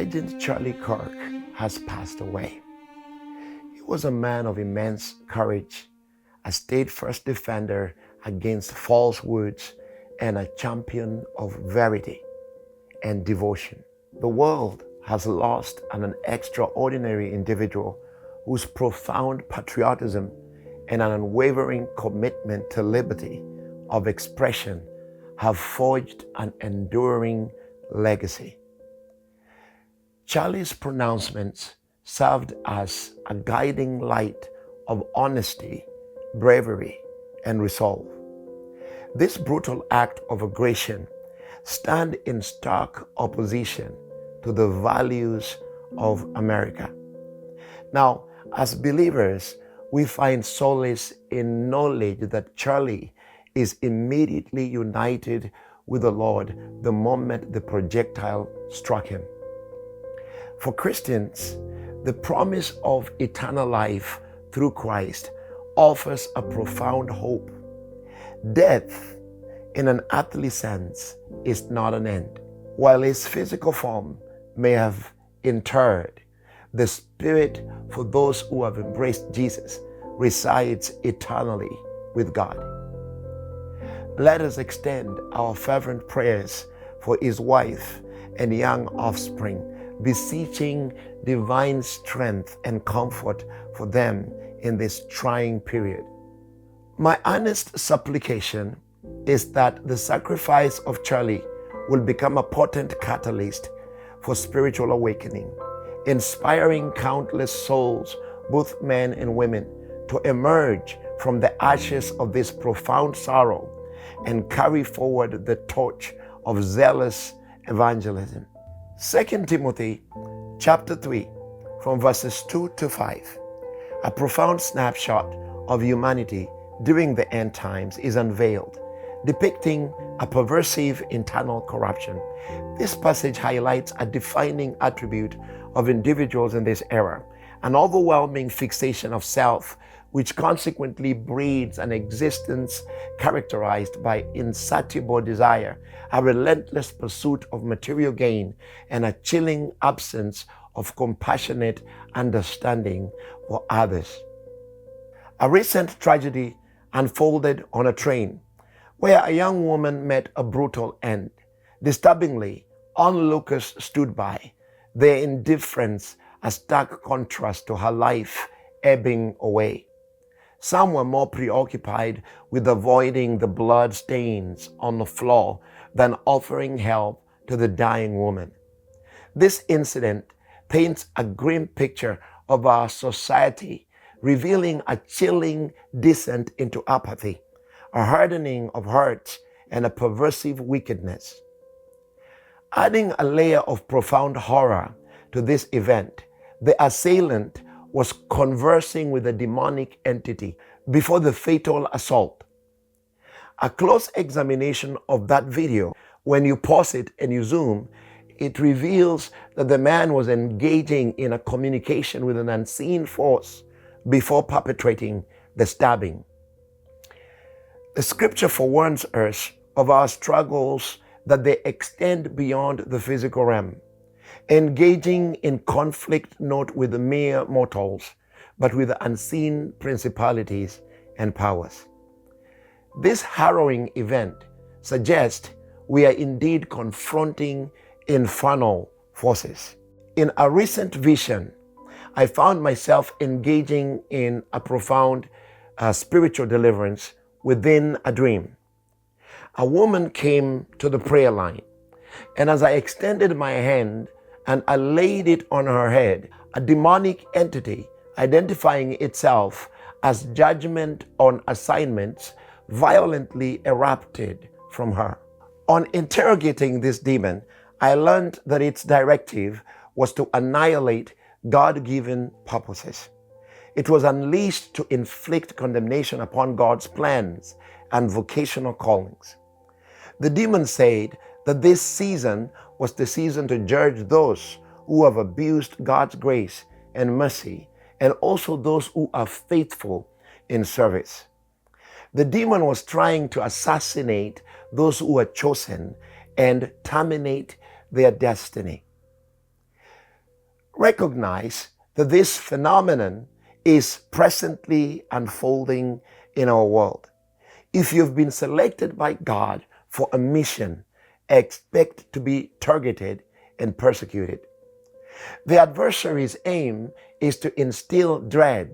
legend Charlie Kirk has passed away. He was a man of immense courage, a steadfast defender against falsehoods, and a champion of verity and devotion. The world has lost an extraordinary individual whose profound patriotism and an unwavering commitment to liberty of expression have forged an enduring legacy. Charlie's pronouncements served as a guiding light of honesty, bravery, and resolve. This brutal act of aggression stands in stark opposition to the values of America. Now, as believers, we find solace in knowledge that Charlie is immediately united with the Lord the moment the projectile struck him. For Christians, the promise of eternal life through Christ offers a profound hope. Death, in an earthly sense, is not an end. While his physical form may have interred, the spirit for those who have embraced Jesus resides eternally with God. Let us extend our fervent prayers for his wife and young offspring, beseeching divine strength and comfort for them in this trying period. My earnest supplication is that the sacrifice of Charlie will become a potent catalyst for spiritual awakening, inspiring countless souls, both men and women, to emerge from the ashes of this profound sorrow and carry forward the torch of zealous evangelism. 2 Timothy chapter 3, from verses 2 to 5, a profound snapshot of humanity during the end times is unveiled, depicting a pervasive internal corruption. This passage highlights a defining attribute of individuals in this era, an overwhelming fixation of self, which consequently breeds an existence characterized by insatiable desire, a relentless pursuit of material gain, and a chilling absence of compassionate understanding for others. A recent tragedy unfolded on a train where a young woman met a brutal end. Disturbingly, onlookers stood by, their indifference a stark contrast to her life ebbing away. Some were more preoccupied with avoiding the blood stains on the floor than offering help to the dying woman. This incident paints a grim picture of our society, revealing a chilling descent into apathy, a hardening of hearts, and a pervasive wickedness. Adding a layer of profound horror to this event, the assailant was conversing with a demonic entity before the fatal assault. A close examination of that video, when you pause it and you zoom, it reveals that the man was engaging in a communication with an unseen force before perpetrating the stabbing. The scripture forewarns us of our struggles that they extend beyond the physical realm, engaging in conflict not with the mere mortals, but with the unseen principalities and powers. This harrowing event suggests we are indeed confronting infernal forces. In a recent vision, I found myself engaging in a profound spiritual deliverance within a dream. A woman came to the prayer line, and as I extended my hand and I laid it on her head, a demonic entity identifying itself as judgment on assignments violently erupted from her. On interrogating this demon, I learned that its directive was to annihilate God-given purposes. It was unleashed to inflict condemnation upon God's plans and vocational callings. The demon said that this season was the season to judge those who have abused God's grace and mercy, and also those who are faithful in service. The demon was trying to assassinate those who are chosen and terminate their destiny. Recognize that this phenomenon is presently unfolding in our world. If you've been selected by God for a mission, expect to be targeted and persecuted. The adversary's aim is to instill dread,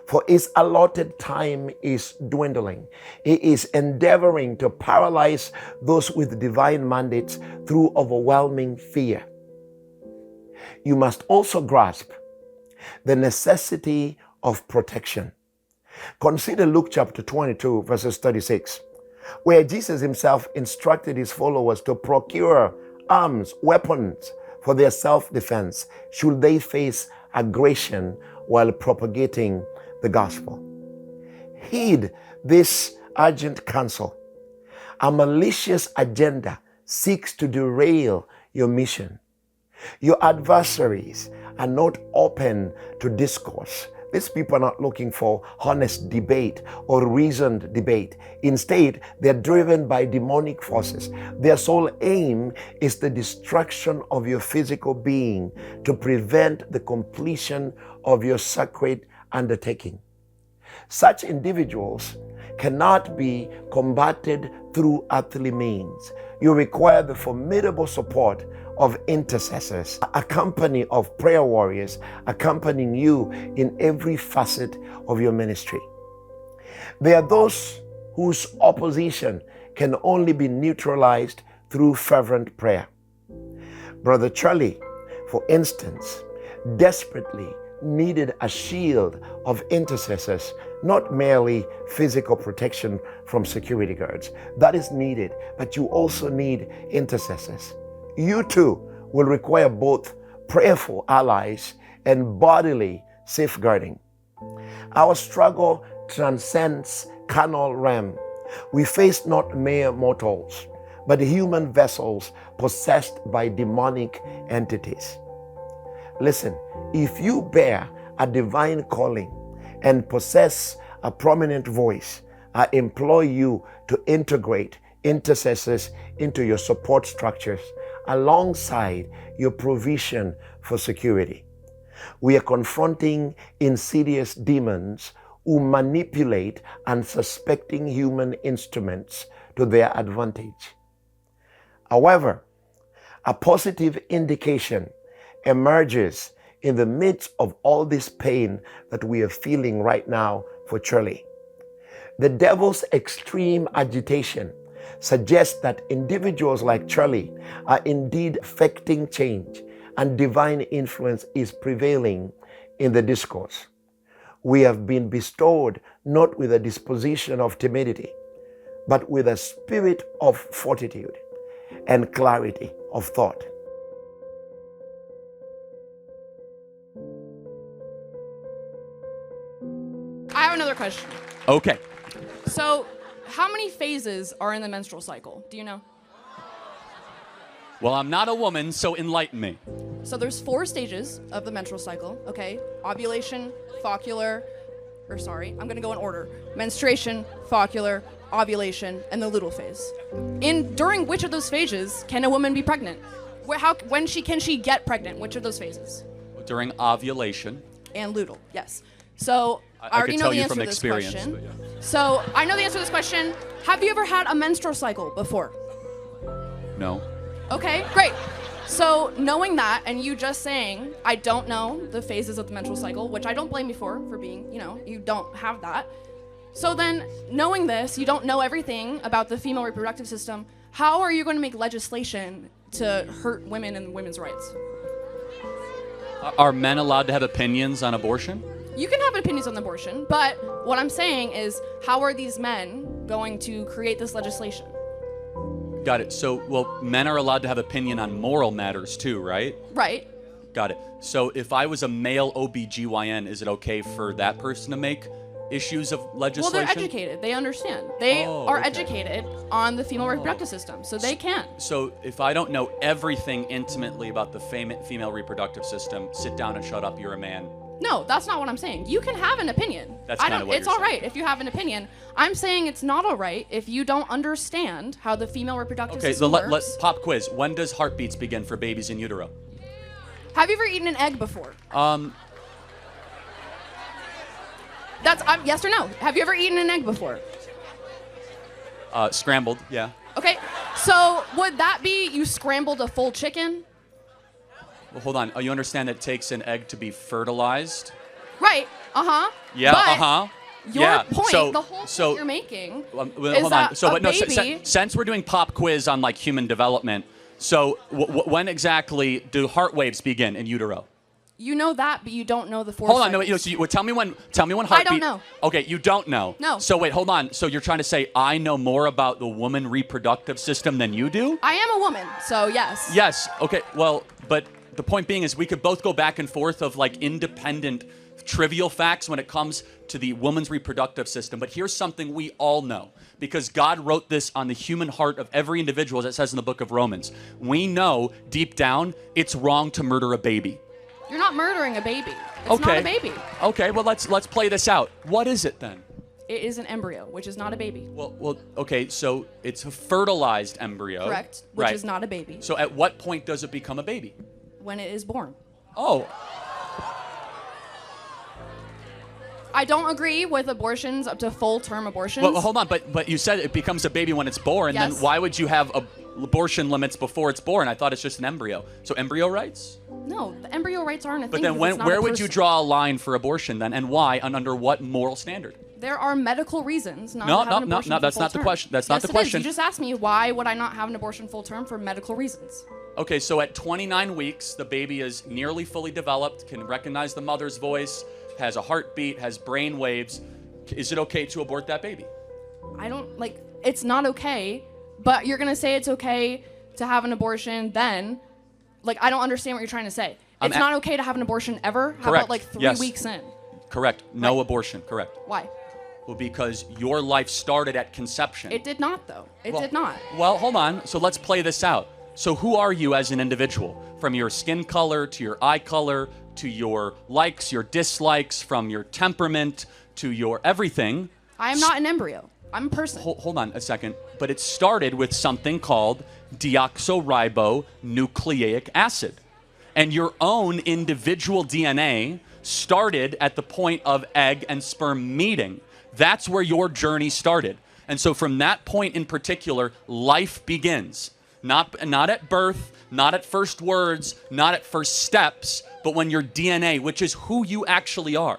for his allotted time is dwindling. He is endeavoring to paralyze those with divine mandates through overwhelming fear. You must also grasp the necessity of protection. Consider Luke chapter 22, verses 36, where Jesus himself instructed his followers to procure arms, weapons for their self-defense should they face aggression while propagating the gospel. Heed this urgent counsel. A malicious agenda seeks to derail your mission. Your adversaries are not open to discourse. These people are not looking for honest debate or reasoned debate. Instead, they're driven by demonic forces. Their sole aim is the destruction of your physical being to prevent the completion of your sacred undertaking. Such individuals cannot be combated through earthly means. You require the formidable support of intercessors, a company of prayer warriors accompanying you in every facet of your ministry. They are those whose opposition can only be neutralized through fervent prayer. Brother Charlie, for instance, desperately needed a shield of intercessors, not merely physical protection from security guards. That is needed, but you also need intercessors. You too will require both prayerful allies and bodily safeguarding. Our struggle transcends carnal realm. We face not mere mortals, but human vessels possessed by demonic entities. Listen, if you bear a divine calling and possess a prominent voice, I implore you to integrate intercessors into your support structures alongside your provision for security. We are confronting insidious demons who manipulate unsuspecting human instruments to their advantage. However, a positive indication emerges in the midst of all this pain that we are feeling right now for Charlie. The devil's extreme agitation suggests that individuals like Charlie are indeed affecting change and divine influence is prevailing in the discourse. We have been bestowed not with a disposition of timidity, but with a spirit of fortitude and clarity of thought. I have another question. Okay. So, how many phases are in the menstrual cycle? Do you know? Well, I'm not a woman, so enlighten me. So there's 4 stages of the menstrual cycle, okay? Ovulation, I'm gonna go in order. Menstruation, follicular, ovulation, and the luteal phase. During which of those phases can a woman be pregnant? When can she get pregnant? Which of those phases? During ovulation. And luteal, yes. So I already could know tell the you answer from to this experience, question. but yeah. So I know the answer to this question. Have you ever had a menstrual cycle before? No. Okay, great. So knowing that, and you just saying, I don't know the phases of the menstrual cycle, which I don't blame you for being, you don't have that. So then, knowing this, you don't know everything about the female reproductive system, how are you going to make legislation to hurt women and women's rights? Are men allowed to have opinions on abortion? You can have opinions on abortion, but what I'm saying is, how are these men going to create this legislation? Got it. So, men are allowed to have opinion on moral matters too, right? Right. Got it. So if I was a male OBGYN, is it okay for that person to make issues of legislation? Well, they're educated. They understand. They are educated on the female reproductive system, so they can. So if I don't know everything intimately about the female reproductive system, sit down and shut up, you're a man. No, that's not what I'm saying. You can have an opinion. That's kind of what It's you're all right saying. if you have an opinion. I'm saying it's not all right if you don't understand how the female reproductive system works. Pop quiz. When does heartbeats begin for babies in utero? Have you ever eaten an egg before? That's yes or no. Have you ever eaten an egg before? Scrambled, yeah. Okay, so would that be you scrambled a full chicken? Well, hold on. You understand that it takes an egg to be fertilized? Right. Uh-huh. Yeah. But Your Yeah. point, So- the whole point so- you're making Well, is hold that on. So, a but no. baby. Since we're doing pop quiz on like human development, so when exactly do heart waves begin in utero? You know that, but you don't know the four. Hold on. No. cycles. So tell me when. Tell me when heartbeat. don't know. Okay, you don't know. No. So wait, hold on. So you're trying to say I know more about the woman reproductive system than you do? I am a woman, so yes. Yes. Okay. Well, but the point being is we could both go back and forth of like independent trivial facts when it comes to the woman's reproductive system. But here's something we all know because God wrote this on the human heart of every individual, as it says in the book of Romans. We know deep down it's wrong to murder a baby. You're not murdering a baby. It's not a baby. Okay. Well, let's play this out. What is it then? It is an embryo, which is not a baby. Well. Okay. So it's a fertilized embryo. Correct. Which Right. is not a baby. So at what point does it become a baby? When it is born. Oh. I don't agree with abortions up to full-term abortions. Well, hold on, but you said it becomes a baby when it's born. Yes. Then why would you have abortion limits before it's born? I thought it's just an embryo. So embryo rights? No, the embryo rights aren't a But thing. then because it's not where a would you person. draw a line for abortion then, and why, and under what moral standard? There are medical reasons not No, to have no, an no, abortion no, for that's not the full-term. question. That's not Yes, the it is. question. You just asked me why would I not have an abortion full term for medical reasons. Okay, so at 29 weeks, the baby is nearly fully developed, can recognize the mother's voice, has a heartbeat, has brain waves. Is it okay to abort that baby? I don't like. It's not okay, but you're gonna say it's okay to have an abortion then. Like, I don't understand what you're trying to say. I'm It's not okay to have an abortion ever? How Correct. about like 3 Yes. weeks in? Correct. No Right. abortion. Correct. Why? Well, because your life started at conception. It did not, though. It Well- did not. Well, hold on. So let's play this out. So who are you as an individual? From your skin color to your eye color to your likes, your dislikes, from your temperament to your everything. I am not an embryo. I'm a person. Hold on a second. But it started with something called deoxyribonucleic acid. And your own individual DNA started at the point of egg and sperm meeting. That's where your journey started. And so from that point in particular, life begins. Not at birth, not at first words, not at first steps, but when your DNA, which is who you actually are.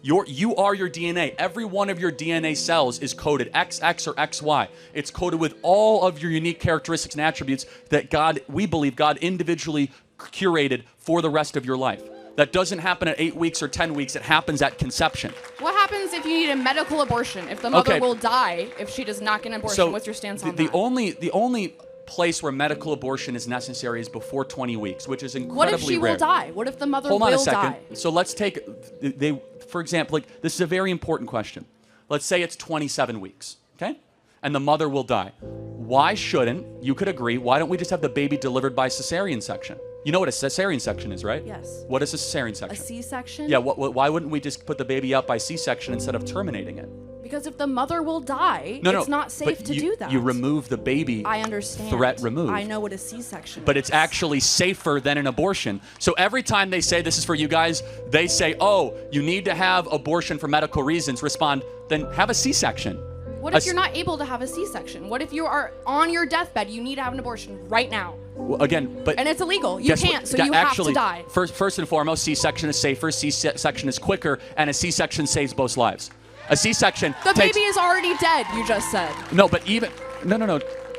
You are your DNA. Every one of your DNA cells is coded XX or XY. It's coded with all of your unique characteristics and attributes that we believe God individually curated for the rest of your life. That doesn't happen at 8 weeks or 10 weeks. It happens at conception. What happens if you need a medical abortion? If the mother Okay. will die if she does not get an abortion? What's your stance on the that? The only place where medical abortion is necessary is before 20 weeks, which is incredibly What if she rare. will die? What if the mother Hold will on a second. die? So let's take, for example, like this is a very important question. Let's say it's 27 weeks, okay? And the mother will die. Why shouldn't, you could agree, why don't we just have the baby delivered by cesarean section? You know what a cesarean section is, right? Yes. What is a cesarean A section? C-section? Yeah, why wouldn't we just put the baby out by C-section instead of terminating it? Because if the mother will die, No, it's not but safe to do that. You remove the baby. I understand. Threat removed. I know what a C-section But is. it's actually safer than an abortion. So every time they say this is for you guys, they say, oh, you need to have abortion for medical reasons. Respond, then have a C-section. What if you're not able to have a C-section? What if you are on your deathbed? You need to have an abortion right now. Well, again, but And it's illegal. You guess what? can't, so you have to die. First and foremost, C-section is safer, C-section is quicker, and a C-section saves both lives. A C-section The takes... baby is already dead, you just said. No, but even... No.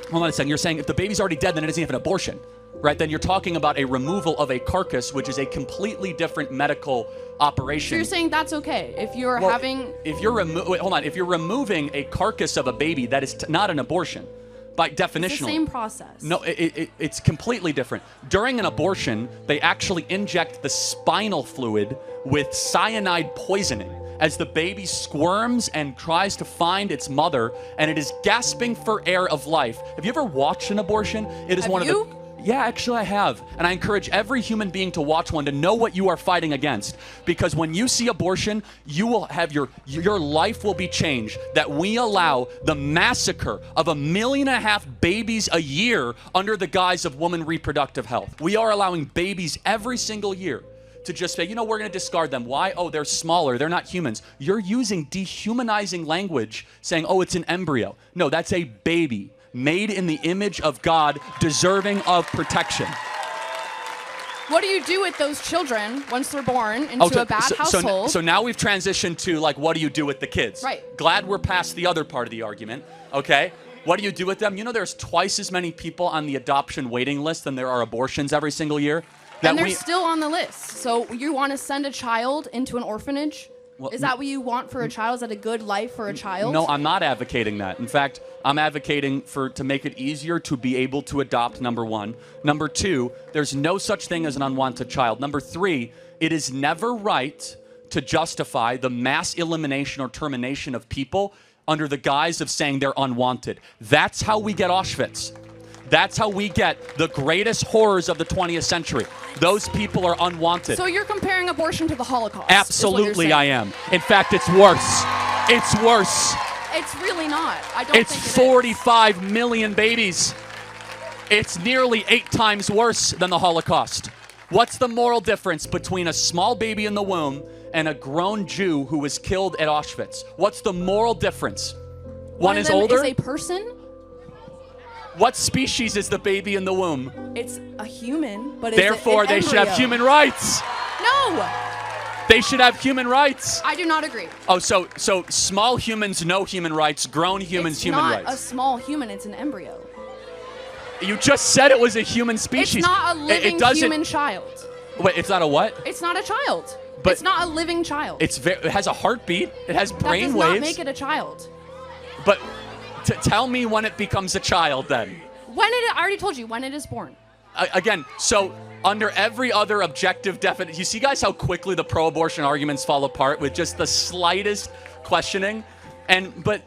Hold on a second. You're saying if the baby's already dead, then it doesn't have an abortion, right? Then you're talking about a removal of a carcass, which is a completely different medical operation. So you're saying that's okay if you're Well, having... If you're if you're removing a carcass of a baby, that is not an abortion, by definition. It's the same process. No, it's completely different. During an abortion, they actually inject the spinal fluid with cyanide poisoning as the baby squirms and tries to find its mother, and it is gasping for air of life. Have you ever watched an abortion? It is Have one you? of the... Yeah, actually I have. And I encourage every human being to watch one to know what you are fighting against. Because when you see abortion, you will have your life will be changed. That we allow the massacre of 1.5 million babies a year under the guise of woman reproductive health. We are allowing babies every single year to just say, we're going to discard them. Why? Oh, they're smaller. They're not humans. You're using dehumanizing language saying, oh, it's an embryo. No, that's a baby made in the image of God, deserving of protection. What do you do with those children once they're born into a bad household? So now we've transitioned to what do you do with the kids? Right. Glad we're past the other part of the argument, okay? What do you do with them? There's twice as many people on the adoption waiting list than there are abortions every single year. And they're still on the list. So you want to send a child into an orphanage? Well, is that what you want for a child? Is that a good life for a child? No, I'm not advocating that. In fact, I'm advocating to make it easier to be able to adopt, number one. Number two, there's no such thing as an unwanted child. Number three, it is never right to justify the mass elimination or termination of people under the guise of saying they're unwanted. That's how we get Auschwitz. That's how we get the greatest horrors of the 20th century. Those people are unwanted. So you're comparing abortion to the Holocaust? Absolutely, I am. In fact, it's worse. It's worse. It's really not. I don't think it is. It's 45 million babies. It's nearly 8 times worse than the Holocaust. What's the moral difference between a small baby in the womb and a grown Jew who was killed at Auschwitz? What's the moral difference? One is older. Is a person? What species is the baby in the womb? It's a human, but therefore they should have human rights. No. They should have human rights. I do not agree. Oh, so small humans no human rights, grown humans human rights. It's not a small human, it's an embryo. You just said it was a human species. It's not a living human child. Wait, it's not a what? It's not a child. But it's not a living child. It has a heartbeat. It has brain waves. That does not make it a child. But tell me when it becomes a child then. I already told you, when it is born. Again, so under every other objective definition, you see guys how quickly the pro-abortion arguments fall apart with just the slightest questioning? But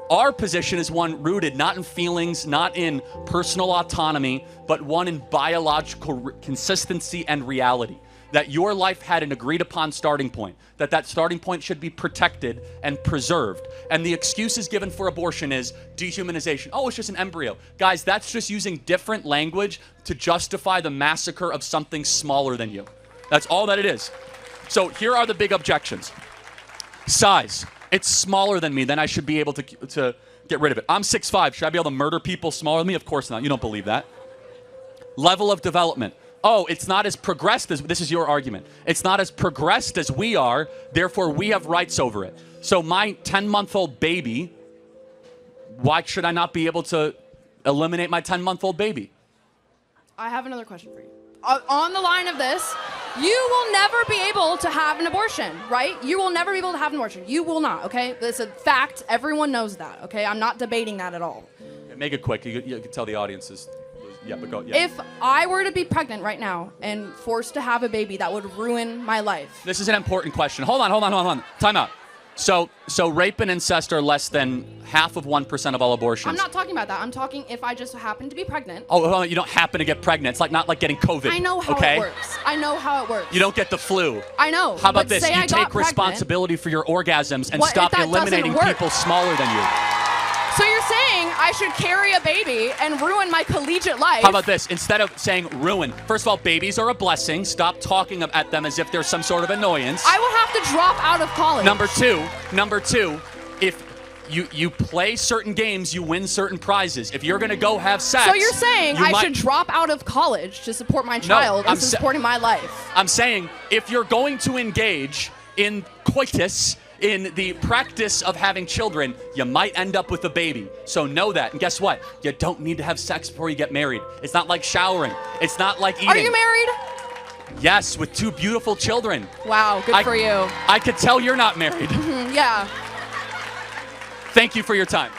our position is one rooted not in feelings, not in personal autonomy, but one in biological consistency and reality. That your life had an agreed upon starting point, that starting point should be protected and preserved. And the excuses given for abortion is dehumanization. Oh, it's just an embryo. Guys, that's just using different language to justify the massacre of something smaller than you. That's all that it is. So here are the big objections. Size. It's smaller than me, then I should be able to get rid of it. I'm 6'5". Should I be able to murder people smaller than me? Of course not. You don't believe that. Level of development. Oh, it's not as progressed as, this is your argument. It's not as progressed as we are, therefore we have rights over it. So my 10-month-old baby, why should I not be able to eliminate my 10-month-old baby? I have another question for you. On the line of this, you will never be able to have an abortion, right? You will never be able to have an abortion. You will not, okay? It's a fact. Everyone knows that, okay? I'm not debating that at all. Make it quick. You can tell the audiences. Yeah, but go. Yeah. If I were to be pregnant right now and forced to have a baby, that would ruin my life. This is an important question. Hold on. Time out. So rape and incest are less than 0.5% of all abortions. I'm not talking about that. I'm talking if I just happen to be pregnant. Oh, hold on. You don't happen to get pregnant. It's not like getting COVID. I know how it works. I know how it works. You don't get the flu. I know. How about this? You take responsibility for your orgasms and stop eliminating people smaller than you. So you're saying I should carry a baby and ruin my collegiate life? How about this? Instead of saying ruin, first of all, babies are a blessing. Stop talking at them as if they're some sort of annoyance. I will have to drop out of college. Number two, if you play certain games, you win certain prizes. If you're going to go have sex... So you're saying I should drop out of college to support my child instead of supporting my life? I'm saying if you're going to engage in coitus, in the practice of having children, you might end up with a baby. So know that. And guess what? You don't need to have sex before you get married. It's not like showering. It's not like eating. Are you married? Yes, with 2 beautiful children. Wow, good for you. I could tell you're not married. Yeah. Thank you for your time.